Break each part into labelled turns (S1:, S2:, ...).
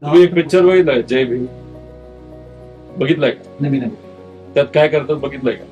S1: तुम्ही एक पिक्चर बघितलाय जय भीम? बघितलाय का?
S2: नाही
S1: त्यात काय करतात बघितलंय का?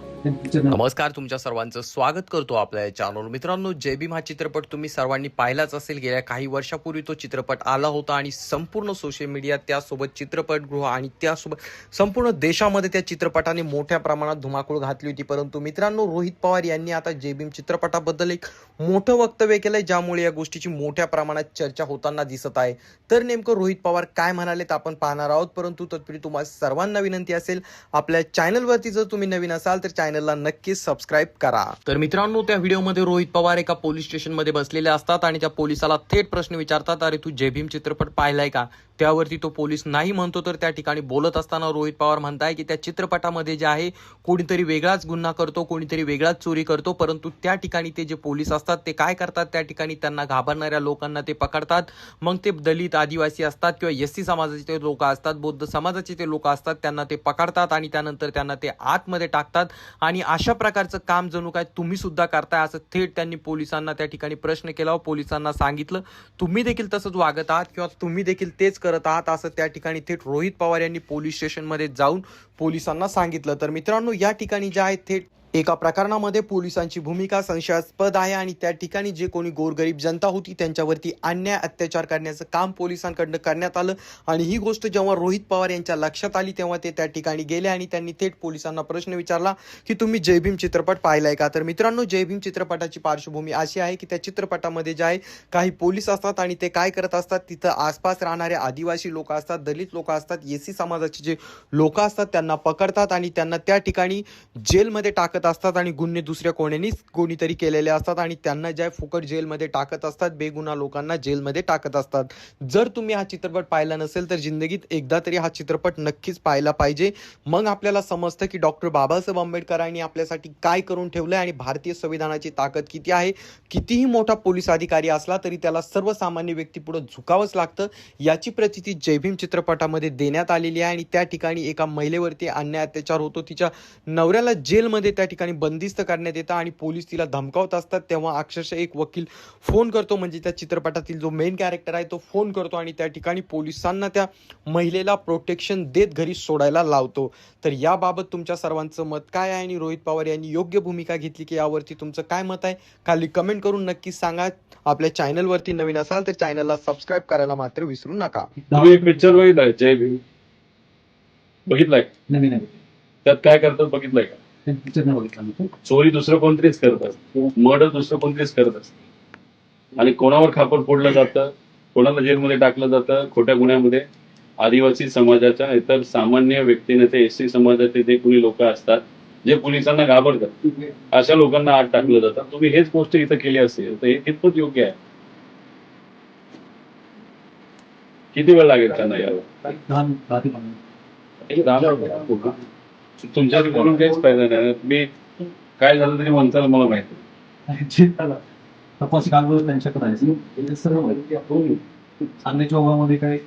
S3: नमस्कार, तुमच्या सर्वांचं स्वागत करतो आपल्या या चॅनल. मित्रांनो, जय भीम हा चित्रपट तुम्ही सर्वांनी पाहिलाच असेल. गेल्या काही वर्षापूर्वी तो चित्रपट आला होता आणि संपूर्ण सोशल मीडिया त्यासोबत चित्रपटगृह आणि त्यासोबत संपूर्ण देशामध्ये त्या चित्रपटाने मोठ्या प्रमाणात धुमाकूळ घातली होती. परंतु मित्रांनो, रोहित पवार यांनी आता जय भीम चित्रपटाबद्दल एक मोठं वक्तव्य केलंय, ज्यामुळे या गोष्टीची मोठ्या प्रमाणात चर्चा होताना दिसत आहे. तर नेमकं रोहित पवार काय म्हणालेत आपण पाहणार आहोत. परंतु तत्पूर्वी तुम्हाला सर्वांना विनंती असेल, आपल्या चॅनलवरती जर तुम्ही नवीन असाल तर चॅनलला नक्कीच सबस्क्राईब करा. तर मित्रांनो, त्या व्हिडिओमध्ये रोहित पवार एका पोलीस स्टेशनमध्ये बसलेले असतात आणि त्या पोलिसाला थेट प्रश्न विचारतात, अरे तू जय भीम चित्रपट पाहिलाय का? त्यावरती तो पोलीस नाही म्हणतो. तर त्या ठिकाणी बोलत असताना रोहित पवार म्हणताय की त्या चित्रपटामध्ये जे आहे कोणीतरी वेगळाच गुन्हा करतो, कोणीतरी वेगळाच चोरी करतो. परंतु त्या ठिकाणी ते जे पोलीस असतात ते काय करतात, त्या ठिकाणी त्यांना घाबरणाऱ्या लोकांना ते पकडतात. मग ते दलित, आदिवासी असतात किंवा एससी समाजाचे ते लोक असतात, बौद्ध समाजाचे ते लोक असतात, त्यांना ते पकडतात आणि त्यानंतर त्यांना ते आतमध्ये टाकतात. आणि अशा प्रकारचं काम जणू काय तुम्ही सुद्धा करताय, असं थेट त्यांनी पोलिसांना त्या ठिकाणी प्रश्न केला. पोलिसांना सांगितलं, तुम्ही देखील तसंच वागत आहात किंवा तुम्ही देखील तेच करत आहात, असं त्या ठिकाणी थेट रोहित पवार यांनी पोलीस स्टेशनमध्ये जाऊन पोलिसांना सांगितलं. तर मित्रांनो, या ठिकाणी जे आहे थेट एका प्रकरणामध्ये पोलिसांची भूमिका संशयास्पद आहे आणि त्या ठिकाणी जे कोणी गोरगरीब जनता होती त्यांच्यावरती अन्याय अत्याचार करण्याचं काम पोलिसांकडनं करण्यात आलं. आणि ही गोष्ट जेव्हा रोहित पवार यांच्या लक्षात आली तेव्हा ते त्या ठिकाणी गेले आणि त्यांनी थेट पोलिसांना प्रश्न विचारला की तुम्ही जय भीम चित्रपट पाहिलाय का? तर मित्रांनो, जय भीम चित्रपटाची पार्श्वभूमी अशी आहे की त्या चित्रपटामध्ये जे आहे काही पोलीस असतात आणि ते काय करत असतात, तिथं आसपास राहणारे आदिवासी लोक असतात, दलित लोक असतात, एसी समाजाचे जे लोक असतात त्यांना पकडतात आणि त्यांना त्या ठिकाणी जेलमध्ये टाकत असतात आणि गुन्हे दुसऱ्या कोणीतरी केलेले असतात आणि त्यांना ज्या फुकट जेलमध्ये टाकत असतात, बेगुन्हा लोकांना जेलमध्ये टाकत असतात. जर तुम्ही हा चित्रपट पाहिला नसेल तर जिंदगीत एकदा तरी हा चित्रपट नक्कीच पाहायला पाहिजे. मग आपल्याला समजतं की डॉक्टर बाबासाहेब आंबेडकरांनी आपल्यासाठी काय करून ठेवलंय आणि भारतीय संविधानाची ताकद किती आहे. कितीही मोठा पोलीस अधिकारी असला तरी त्याला सर्वसामान्य व्यक्ती पुढे झुकावंच लागतं. याची प्रचिती जय भीम चित्रपटामध्ये देण्यात आलेली आहे आणि त्या ठिकाणी एका महिलेवरती अन्याय अत्याचार होतो, तिच्या नवऱ्याला जेलमध्ये त्या ठिकाणी बंदिस्त करण्यात येतं आणि पोलीस तिला धमकावत असतात. तेव्हा अक्षरशः एक वकील फोन करतो, म्हणजे त्या चित्रपटातील जो मेन कॅरेक्टर आहे तो फोन करतो आणि त्या ठिकाणी पोलिसांना त्या महिलेला प्रोटेक्शन देत घरी सोडायला लावतो. तर याबाबत तुमच्या सर्वांचं मत काय आहे आणि रोहित पवार यांनी योग्य भूमिका घेतली की यावरती तुमचं काय मत आहे, खाली कमेंट करून नक्कीच सांगा. आपल्या चॅनलवरती नवीन असाल तर चॅनलला सबस्क्राईब करायला मात्र विसरू नका.
S1: तुम्ही एक पिक्चर बघितलाय जय भीम? बघितलाय का?
S2: नाही
S1: त्यात काय करतात बघितलंय का? चोरी दुसरं कोणतरीच करत असतं, मर्डर दुसरं कोणतरीच करत असतं आणि कोणावर खापर फोडलं जातं, कोणाला जेलमध्ये टाकलं जातं खोट्या गुन्ह्यामध्ये. आदिवासी समाजाच्या इतर सामान्य व्यक्तीने ते एससी समाजाचे जे कोणी लोक असतात जे पोलिसांना घाबरतात, अशा लोकांना आत टाकलं जातं. तुम्ही हेच गोष्ट इथं केली असेल तर हे कितपत योग्य आहे? किती वेळ लागेल त्यांना यावर? तुमच्या बोलून काहीच फायदा नाही. मी काय झालं तरी म्हणताना मला माहिती.
S2: तपास कागद त्यांच्याकडे आहे. सांगण्याच्या ओघामध्ये काय